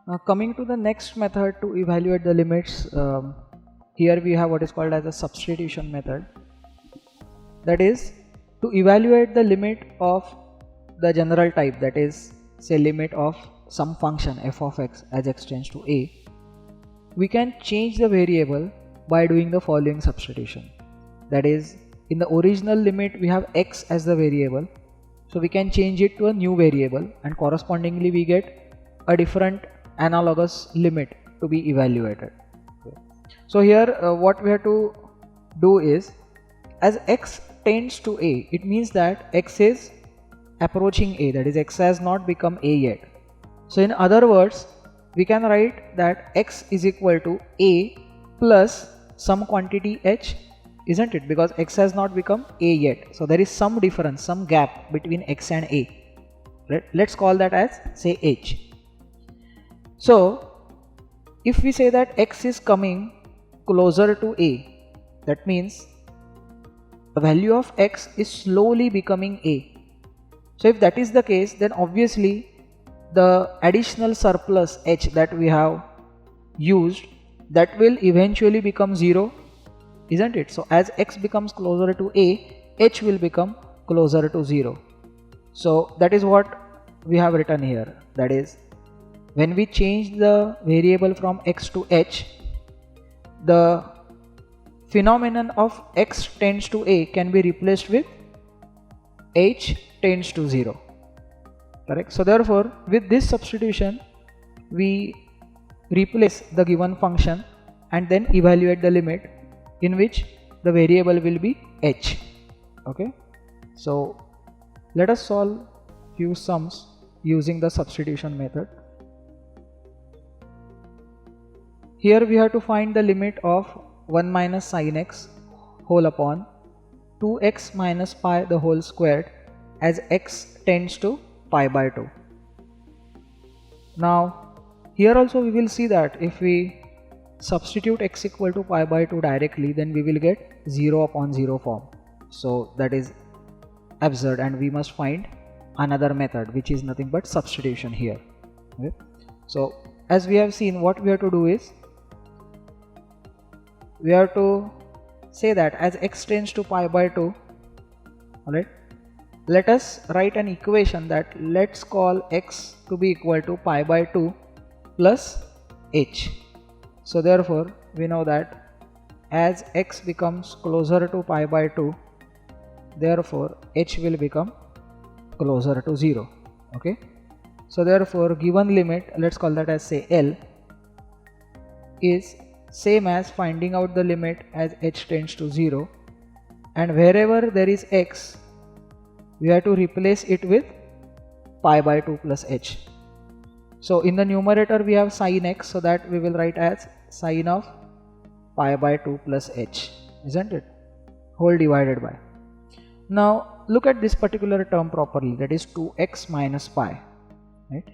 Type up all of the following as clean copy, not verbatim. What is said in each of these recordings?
Now coming to the next method to evaluate the limits, here we have what is called as a substitution method. That is to evaluate the limit of the general type, that is say limit of some function f of x as x tends to a. We can change the variable by doing the following substitution. That is, in the original limit we have x as the variable, so we can change it to a new variable and correspondingly we get a different analogous limit to be evaluated. So here what we have to do is, as x tends to a, it means that x is approaching a, that is x has not become a yet. So in other words, we can write that x is equal to a plus some quantity h, isn't it? Because x has not become a yet, so there is some difference, some gap between x and a. Let's call that as say h. So if we say that x is coming closer to a, that means the value of x is slowly becoming a. So if that is the case, then obviously the additional surplus h that we have used, that will eventually become 0, isn't it? So as x becomes closer to a, h will become closer to 0. So that is what we have written here. That is, when we change the variable from x to h, the phenomenon of x tends to a can be replaced with h tends to 0. Correct? So therefore, with this substitution, we replace the given function and then evaluate the limit in which the variable will be h. Okay? So let us solve few sums using the substitution method. Here we have to find the limit of 1 minus sin x whole upon 2x minus pi the whole squared as x tends to pi by 2. Now here also we will see that if we substitute x equal to pi by 2 directly, then we will get 0 upon 0 form. So that is absurd and we must find another method which is nothing but substitution here. Okay? So as we have seen, what we have to do is, we have to say that as x tends to pi by 2, alright, let us write an equation that let's call x to be equal to pi by 2 plus h. So therefore we know that as x becomes closer to pi by 2, therefore h will become closer to 0. Okay, so therefore given limit, let's call that as say L, is same as finding out the limit as h tends to 0, and wherever there is x, we have to replace it with pi by 2 plus h. So in the numerator we have sin x, so that we will write as sin of pi by 2 plus h, isn't it? Whole divided by. Now look at this particular term properly, that is 2x minus pi. Right?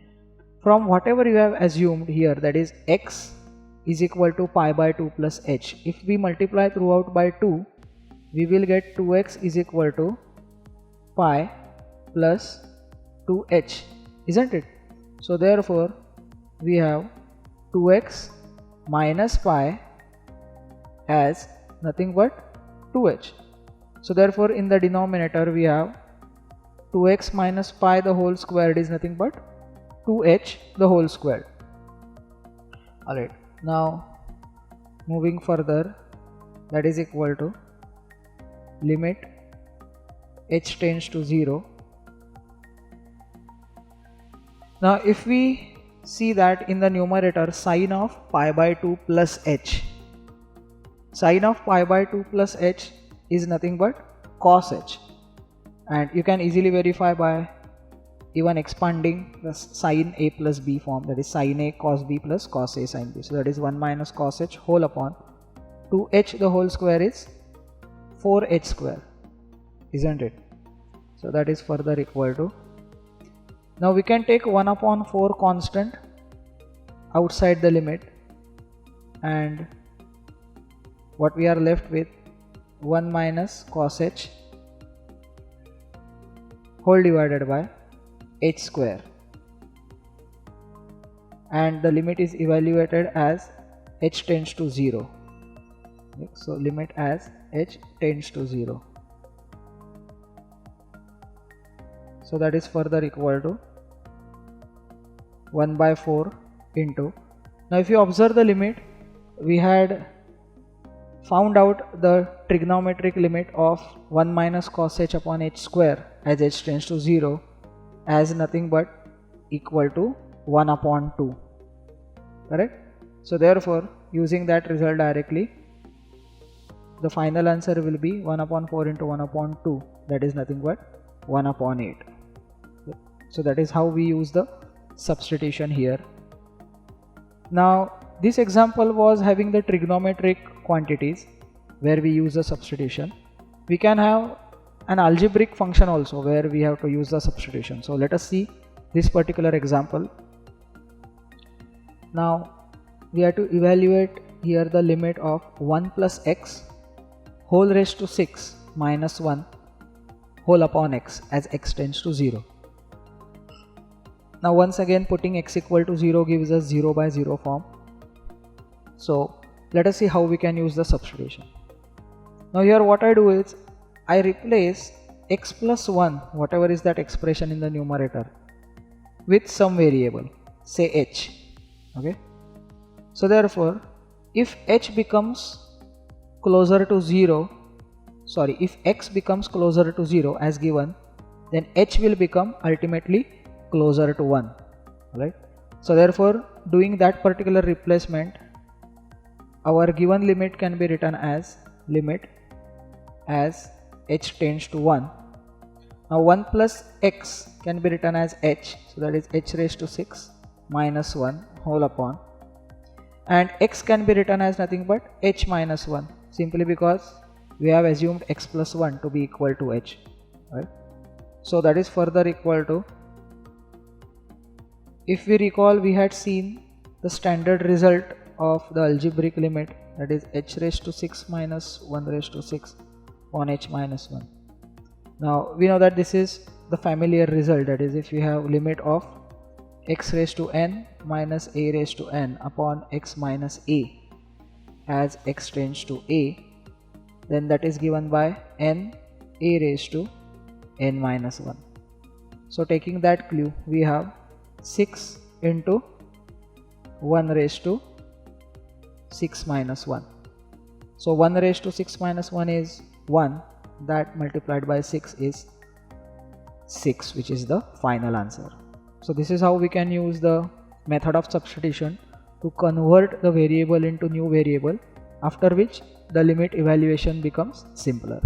From whatever you have assumed here, that is x is equal to pi by 2 plus h. If we multiply throughout by 2, we will get 2x is equal to pi plus 2h, isn't it? So therefore we have 2x minus pi as nothing but 2h. So therefore in the denominator we have 2x minus pi the whole squared is nothing but 2h the whole squared. Alright, now moving further, that is equal to limit h tends to 0. Now if we see that in the numerator sin of pi by 2 plus h, sin of pi by 2 plus h is nothing but cos h, and you can easily verify by even expanding the sin a plus b form, that is sin a cos b plus cos a sin b. So that is 1 minus cos h whole upon 2h the whole square is 4h square, isn't it? So that is further equal to, now we can take 1 upon 4 constant outside the limit, and what we are left with 1 minus cos h whole divided by h square. and the limit is evaluated as h tends to 0. Okay, so limit as h tends to 0. So that is further equal to 1 by 4 into, now if you observe the limit, we had found out the trigonometric limit of 1 minus cos h upon h square as h tends to 0 as nothing but equal to 1 upon 2, correct? So therefore, using that result directly, the final answer will be 1 upon 4 into 1 upon 2, that is nothing but 1 upon 8. So that is how we use the substitution here. Now this example was having the trigonometric quantities where we use the substitution. We can have an algebraic function also where we have to use the substitution. So let us see this particular example. Now we have to evaluate here the limit of 1 plus x whole raised to 6 minus 1 whole upon x as x tends to 0. Now once again putting x equal to 0 gives us 0 by 0 form. So let us see how we can use the substitution. Now here what I do is I replace x plus 1, whatever is that expression in the numerator, with some variable, say h. Okay. So therefore if h becomes closer to 0, if x becomes closer to 0 as given, then h will become ultimately closer to 1, right? So therefore doing that particular replacement, our given limit can be written as limit as h tends to 1. Now 1 plus x can be written as h, so that is h raised to 6 minus 1 whole upon, and x can be written as nothing but h minus 1, simply because we have assumed x plus 1 to be equal to h, right? So that is further equal to, if we recall, we had seen the standard result of the algebraic limit, that is h raised to 6 minus 1 raised to 6 on h minus 1. Now we know that this is the familiar result, that is if we have limit of x raised to n minus a raised to n upon x minus a as x tends to a, then that is given by n a raised to n minus 1. So taking that clue, we have 6 into 1 raised to 6 minus 1. So 1 raised to 6 minus 1 is 1, that multiplied by 6 is 6, which is the final answer. So this is how we can use the method of substitution to convert the variable into new variable, after which the limit evaluation becomes simpler.